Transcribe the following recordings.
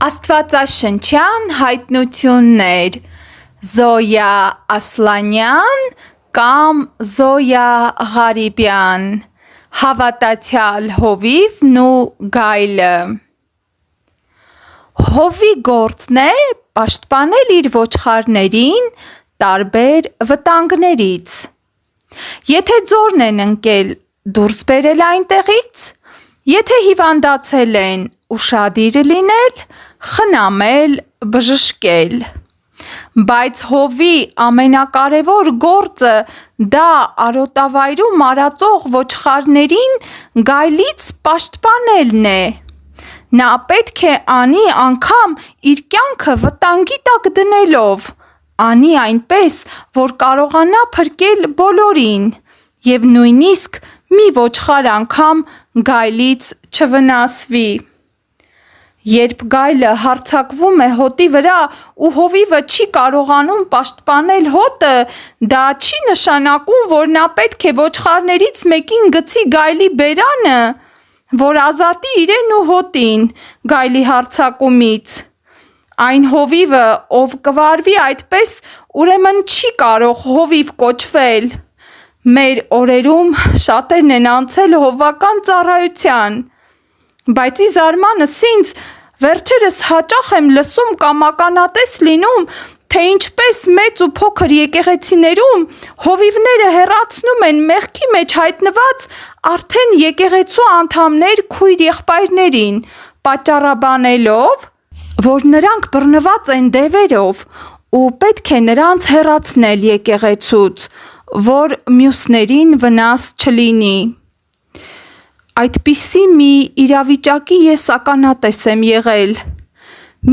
Աստվածաշնչյան հայտնություններ Զոյա Ասլանյան կամ Զոյա Ղարիբյան Հավատացյալ հովիվն ու գայլը Հովի գործն է պաշտպանել իր ոչխարներին տարբեր վտանգներից Եթե ձորն են ընկել դուրս բերել այնտեղից Եթե հիվանդացել են ուշադիր լինել, խնամել, բժշկել Բայց հովի ամենակարևոր գործը դա արոտավայրում արածող ոչխարներին գայլից պաշտպանելն է Նա պետք է անի անգամ իր կյանքը վտանգի տակ դնելով Անի այնպես, որ կարողանա փրկել բոլորին և նույնիսկ մի ոչխար անգամ գայլից չվնասվի Երբ գայլը հարձակվում է հոտի վրա ու հովիվը չի կարողանում պաշտպանել հոտը, դա չի նշանակում, որ նա պետք է ոչխարներից մեկին գցի գայլի բերանը, որ ազատի իրեն ու հոտին գայլի հարձակումից Այն հովիվը, ով կվարվի այդպես, ուրեմն չի կարող հովիվ կոչվել Մեր օրերում շատերն են անցել հովվական ծառայության Բայց ի զարմանս ինձ, վերջերս հաճախ եմ լսում կամ ականատես լինում, թե ինչպես մեծ ու փոքր եկեղեցիներում հովիվները հեռացնում են մեղքի մեջ հայտնված արդեն եկեղեցու անդամներ քույր եղբայրներին, պատճառաբանելով, որ նրանք բռնված են դևերով ու պետք է նրանց հեռացնել եկեղեցուց, որ մյուսներին վնաս չլինի Այդպիսի մի իրավիճակի ես ականատես եմ եղել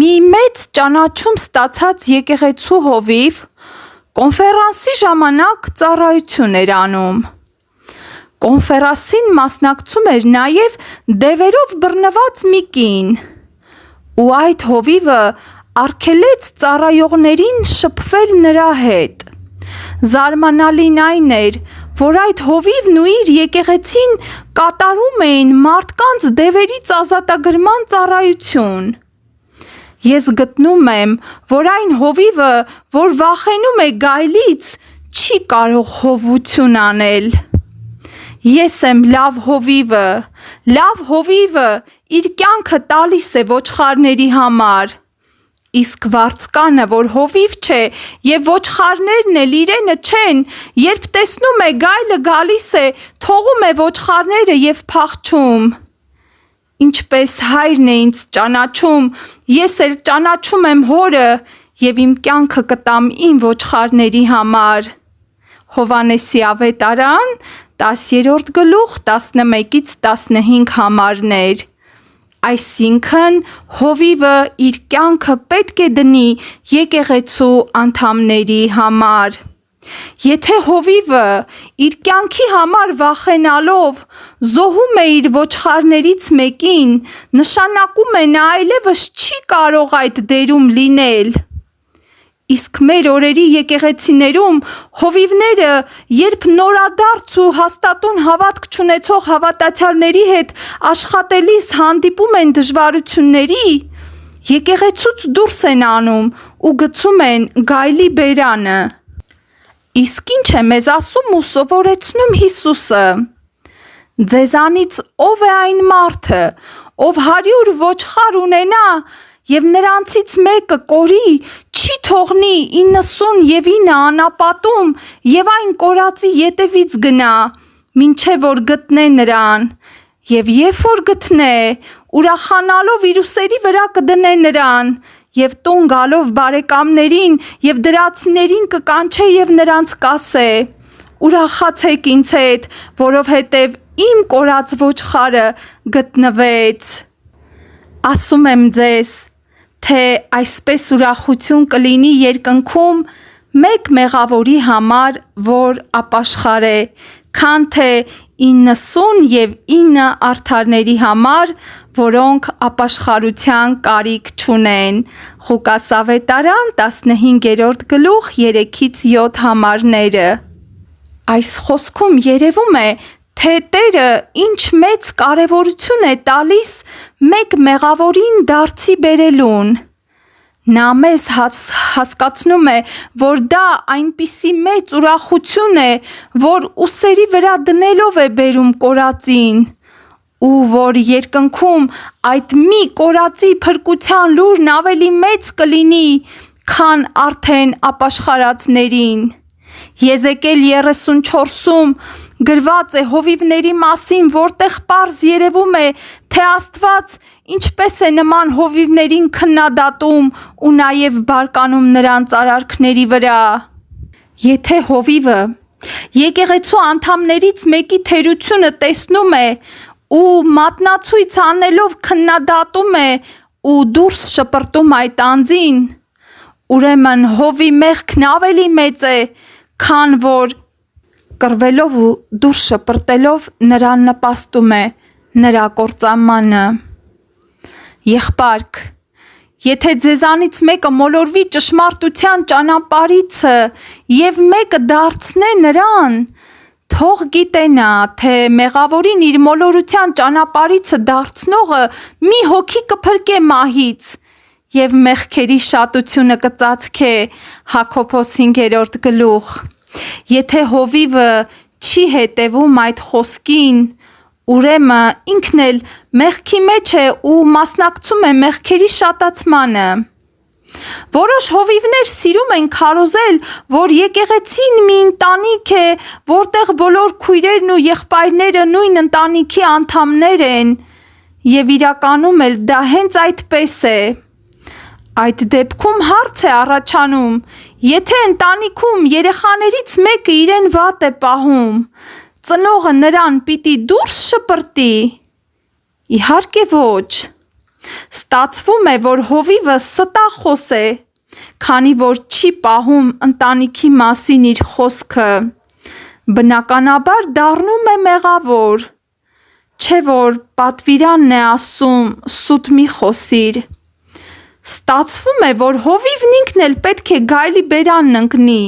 Մի մեծ ճանաչում ստացած եկեղեցու հովիվ կոնֆերանսի ժամանակ ծառայություն էր անում Կոնֆերանսին մասնակցում էր նաև դևերով բռնված մի կին ու այդ հովիվը արգելեց ծառայողներին շփվել նրա հետ Զարմանալին այն էր, որ այդ հովիվն ու իր եկեղեցին կատարում էին մարդկանց դևերից ազատագրման ծառայություն Ես գտնում եմ, որ այն հովիվը, որ վախենում է գայլից, չի կարող հովություն անել Ես եմ լավ հովիվը իր կյանքը տալիս է ոչխարների համար Իսկ վարձկանը, որ հովիվ չէ և ոչխարներն էլ իրենը չեն, երբ տեսնում է գայլը գալիս է, թողում է ոչխարները և փախչում Ինչպես հայրն է ինձ ճանաչում, ես էլ ճանաչում եմ հորը և իմ կյանքը կտամ իմ ոչխարների համար Հովհաննեսի ավետարան 10-րդ գլուխ 11-15 համարներ Այսինքն հովիվը իր կյանքը պետք է դնի եկեղեցու անդամների համար Եթե հովիվը իր կյանքի համար վախենալով զոհում է իր ոչխարներից մեկին, նշանակում է նա այլևս չի կարող այդ դերում լինել Իսկ մեր օրերի եկեղեցիներում հովիվները, երբ նորադարձ ու հաստատուն հավատք չունեցող հավատացյալների հետ աշխատելիս հանդիպում են դժվարությունների, եկեղեցուց դուրս են անում ու գցում են գայլի բերանը Իսկ ինչ է մեզ ասում ու սովորեցնում Հիսուսը Ձեզանից ով է այն մարդը, ով 100 ոչխար ունենա և նրանցից մեկը կորի, չի թողնի 99 անապատում և այն կորածի ետևից գնա, մինչև որ գտնե նրան և երբ որ գտնե, ուրախանալով իր ուսերի վրա կդնե նրան և տուն գալով բարեկամներին և դրացիներին կկանչե և նրանց կասե Ուրախացեք ինձ հետ, որովհետև իմ կորած ոչխարը գտնվեց Ասում եմ ձեզ, թե այսպես ուրախություն կլինի երկնքում մեկ մեղավորի համար, որ ապաշխար է, քան թե 99 արդարների համար, որոնք ապաշխարության կարիք չունեն Ղուկաս ավետարան 15-րդ գլուխ 3-7 համարները Այս խոսքում երևում է, թե Տերը ինչ մեծ կարևորություն է տալիս մեկ մեղավորին դարձի բերելուն։ Նա մեզ հասկացնում է, որ դա այնպիսի մեծ ուրախություն է, որ ուսերի վրա դնելով է բերում կորածին, ու որ երկնքում այդ մի կորածի փրկության լուրն ավելի մեծ կլինի, քան արդեն ապաշխարածներին։ Եզեկիել 34-ում գրված է հովիվների մասին, որտեղ պարզ երևում է, թե Աստված ինչպես է նման հովիվներին քննադատում ու նաև բարկանում նրանց արարքների վրա։ Եթե հովիվը եկեղեցու անդամներից մեկի թերությունը տեսնում է ու մատնացույց անելով քննադատում է ու դուրս շպրտում այդ անձին, ուրեմն հովի մեղքն ավելի մեծ է, քան որ կռվելով ու դուրս շպրտելով նրան նպաստում է նրա կործանմանը։ Եղբայրք, եթե ձեզանից մեկը մոլորվի ճշմարտության ճանապարհիցը և մեկը դարձնե նրան, թող գիտենա, թե մեղավորին իր մոլորության ճանապարհիցը դարձնողը մի հոգի կփրկե մահից և մեղքերի շատությունը կծածկե։ Հակոբոս 5-րդ գլուխ։ Եթե հովիվը չի հետևում այդ խոսքին, ուրեմն ինքն էլ մեղքի մեջ է ու մասնակցում է մեղքերի շատացմանը։ Որոշ հովիվներ սիրում են քարոզել, որ եկեղեցին մի ընտանիք է, որտեղ բոլոր քույրերն ու եղբայրները նույն ընտանիքի անդամներ են, և իրականում էլ դա հենց այդպես է։ Այդ դեպքում հարց է առաջանում. եթե ընտանիքում երեխաներից մեկը իրեն վատ է պահում, ծնողը նրան պիտի դուրս շպրտի։ Իհարկե ոչ։ Ստացվում է, որ հովիվը ստախոս է, քանի որ չի պահում ընտանիքի մասին իր խոսքը, բնականաբար դառնում է մեղավոր։ Չէ որ պատվիրանն է ասում՝ սուտ մի խոսիր։ Ստացվում է, որ հովիվն ինքն էլ պետք է գայլի բերանն ընկնի։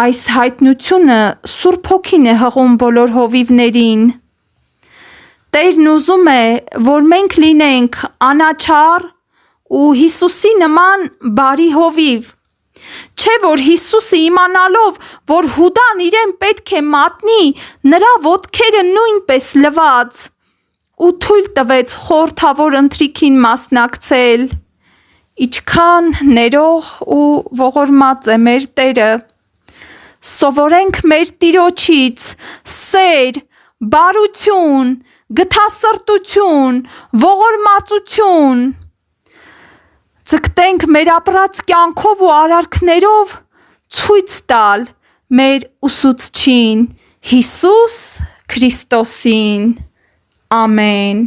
Այս հայտնությունը Սուրբ Հոգին է հղում բոլոր հովիվներին։ Տերն ուզում է, որ մենք լինենք անաչառ ու Հիսուսի նման բարի հովիվ։ Չէ որ Հիսուսը իմանալով, որ Հուդան իրեն պետք է մատնի, նրա ոտքերը նույնպես լվաց ու թույլ տվեց խորհրդավոր ընթրիքին մասնակցել։ Ինչքան ներող ու ողորմած է մեր Տերը։ Սովորենք մեր Տիրոջից սեր, բարություն, գթասրտություն, ողորմածություն։ Ձգտենք մեր ապրած կյանքով ու արարքներով ցույց տալ մեր ուսուցչին՝ Հիսուս Քրիստոսին։ Ամեն։